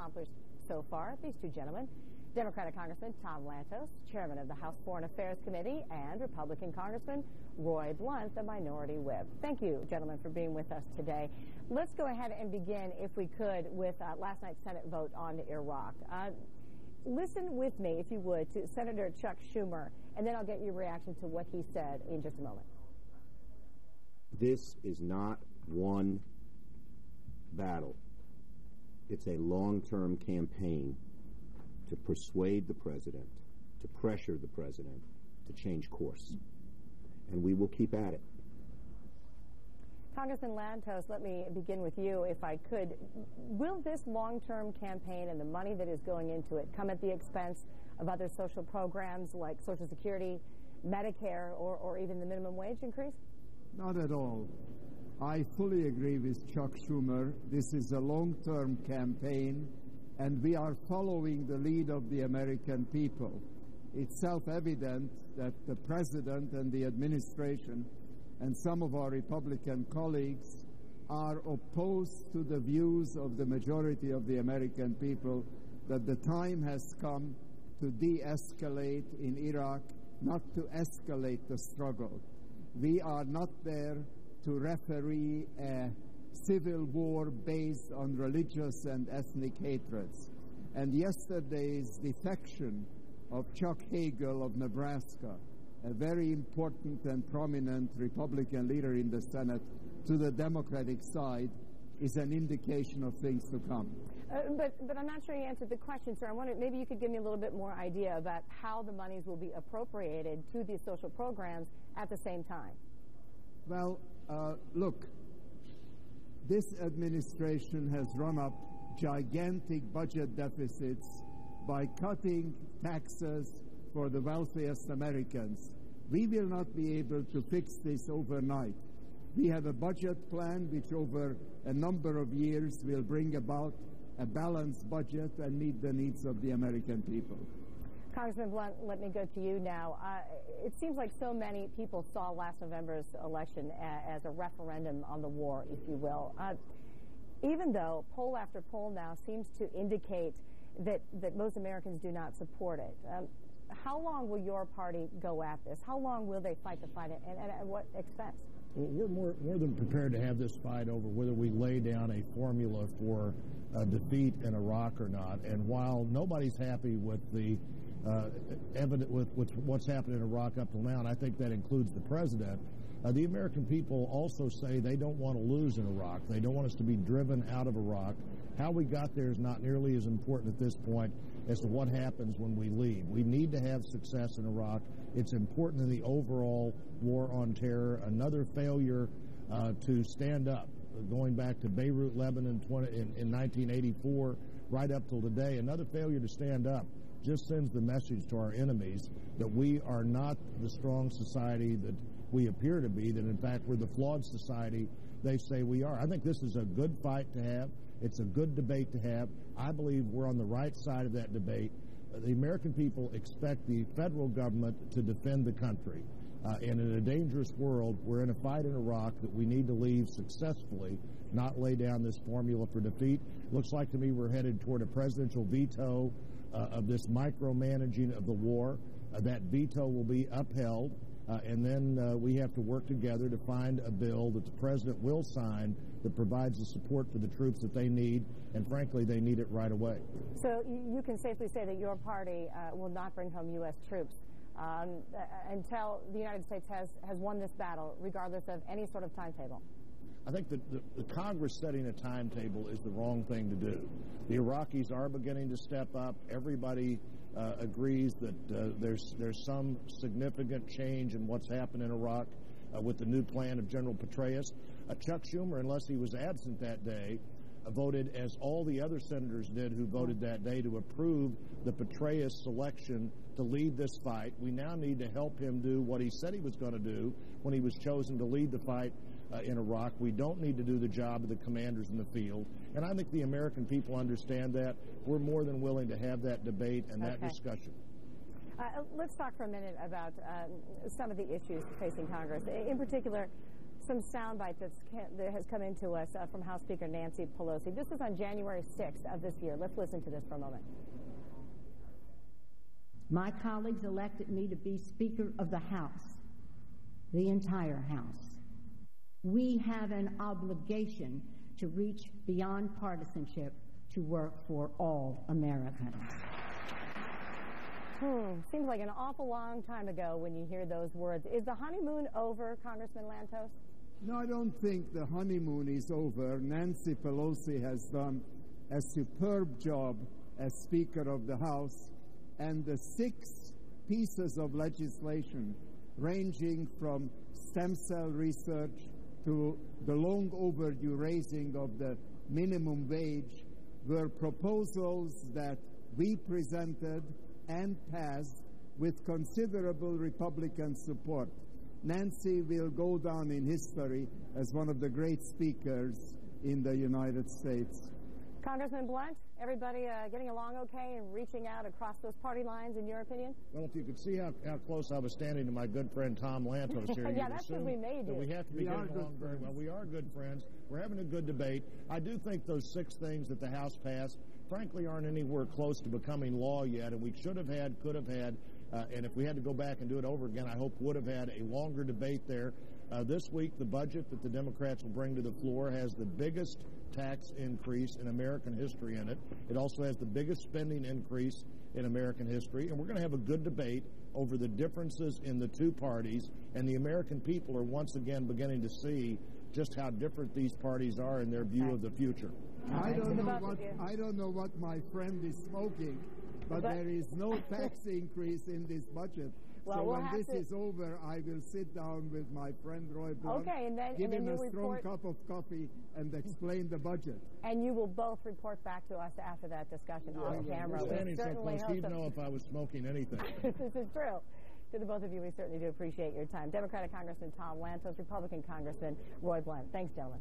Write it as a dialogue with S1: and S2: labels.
S1: accomplished so far. These two gentlemen, Democratic Congressman Tom Lantos, chairman of the House Foreign Affairs Committee, and Republican Congressman Roy Blunt, the minority whip. Thank you, gentlemen, for being with us today. Let's go ahead and begin, if we could, with last night's Senate vote on Iraq. Listen with me, if you would, to Senator Chuck Schumer, and then I'll get your reaction to what he said in just a moment.
S2: This is not one battle. It's a long-term campaign to persuade the president, to pressure the president to change course. And we will keep at it.
S1: Congressman Lantos, let me begin with you, if I could. Will this long-term campaign and the money that is going into it come at the expense of other social programs like Social Security, Medicare, or even the minimum wage increase?
S3: Not at all. I fully agree with Chuck Schumer. This is a long-term campaign, and we are following the lead of the American people. It's self-evident that the president and the administration and some of our Republican colleagues are opposed to the views of the majority of the American people that the time has come to de-escalate in Iraq, not to escalate the struggle. We are not there to referee a civil war based on religious and ethnic hatreds. And yesterday's defection of Chuck Hagel of Nebraska, a very important and prominent Republican leader in the Senate, to the Democratic side, is an indication of things to come.
S1: But I'm not sure you answered the question, sir. I wonder, maybe you could give me a little bit more idea about how the monies will be appropriated to these social programs at the same time.
S3: Well, look, this administration has run up gigantic budget deficits by cutting taxes for the wealthiest Americans. We will not be able to fix this overnight. We have a budget plan which over a number of years will bring about a balanced budget and meet the needs of the American people.
S1: Congressman Blunt, let me go to you now. It seems like so many people saw last November's election as a referendum on the war, if you will. Even though poll after poll now seems to indicate that most Americans do not support it. How long will your party go at this? How long will they fight the fight, and at what expense?
S4: Well, we're more than prepared to have this fight over whether we lay down a formula for defeat in Iraq or not. And while nobody's happy with the with what's happened in Iraq up till now, and I think that includes the president, the American people also say they don't want to lose in Iraq. They don't want us to be driven out of Iraq. How we got there is not nearly as important at this point as to what happens when we leave. We need to have success in Iraq. It's important in the overall war on terror. Another failure to stand up, going back to Beirut, Lebanon in 1984, right up till today, another failure to stand up just sends the message to our enemies that we are not the strong society that we appear to be, that in fact we're the flawed society they say we are. I think this is a good fight to have. It's a good debate to have. I believe we're on the right side of that debate. The American people expect the federal government to defend the country. And in a dangerous world, we're in a fight in Iraq that we need to leave successfully, not lay down this formula for defeat. Looks like to me we're headed toward a presidential veto of this micromanaging of the war. That veto will be upheld. And then we have to work together to find a bill that the president will sign that provides the support for the troops that they need, and frankly, they need it right away.
S1: So you can safely say that your party will not bring home U.S. troops until the United States has won this battle, regardless of any sort of timetable.
S4: I think that the Congress setting a timetable is the wrong thing to do. The Iraqis are beginning to step up. Everybody agrees that there's some significant change in what's happened in Iraq with the new plan of General Petraeus. Chuck Schumer, unless he was absent that day, voted, as all the other senators did who voted that day, to approve the Petraeus selection to lead this fight. We now need to help him do what he said he was going to do when he was chosen to lead the fight in Iraq. We don't need to do the job of the commanders in the field. And I think the American people understand that. We're more than willing to have that debate and that discussion. Let's
S1: talk for a minute about some of the issues facing Congress. In particular, some soundbite that has come into us from House Speaker Nancy Pelosi. This was on January 6th of this year. Let's listen to this for a moment.
S5: My colleagues elected me to be Speaker of the House, the entire House. We have an obligation to reach beyond partisanship to work for all Americans.
S1: Seems like an awful long time ago when you hear those words. Is the honeymoon over, Congressman Lantos?
S3: No, I don't think the honeymoon is over. Nancy Pelosi has done a superb job as Speaker of the House, and the 6 pieces of legislation ranging from stem cell research to the long overdue raising of the minimum wage were proposals that we presented and passed with considerable Republican support. Nancy will go down in history as one of the great speakers in the United States.
S1: Congressman Blunt, everybody getting along okay and reaching out across those party lines, in your opinion?
S4: Well, if you could see how close I was standing to my good friend Tom Lantos here,
S1: yeah, that's what we made you.
S4: We have to be getting along very well. We are good friends. We're having a good debate. I do think those 6 things that the House passed, frankly, aren't anywhere close to becoming law yet, and we should have had, could have had, and if we had to go back and do it over again, I hope would have had a longer debate there. This week, the budget that the Democrats will bring to the floor has the biggest tax increase in American history in it. It also has the biggest spending increase in American history, and we're going to have a good debate over the differences in the 2 parties, and the American people are once again beginning to see just how different these parties are in their view of the future.
S3: I don't know what my friend is smoking, but there is no tax increase in this budget.
S1: Well,
S3: so
S1: we'll
S3: when this
S1: to...
S3: is over, I will sit down with my friend Roy Blunt,
S1: okay, and then,
S3: give
S1: and then
S3: him a strong cup of coffee, and explain the budget.
S1: And you will both report back to us after that discussion on camera.
S4: Standing so close, he'd know if I was smoking anything.
S1: This is true. To the both of you, we certainly do appreciate your time. Democratic Congressman Tom Lantos, Republican Congressman Roy Blunt. Thanks, gentlemen.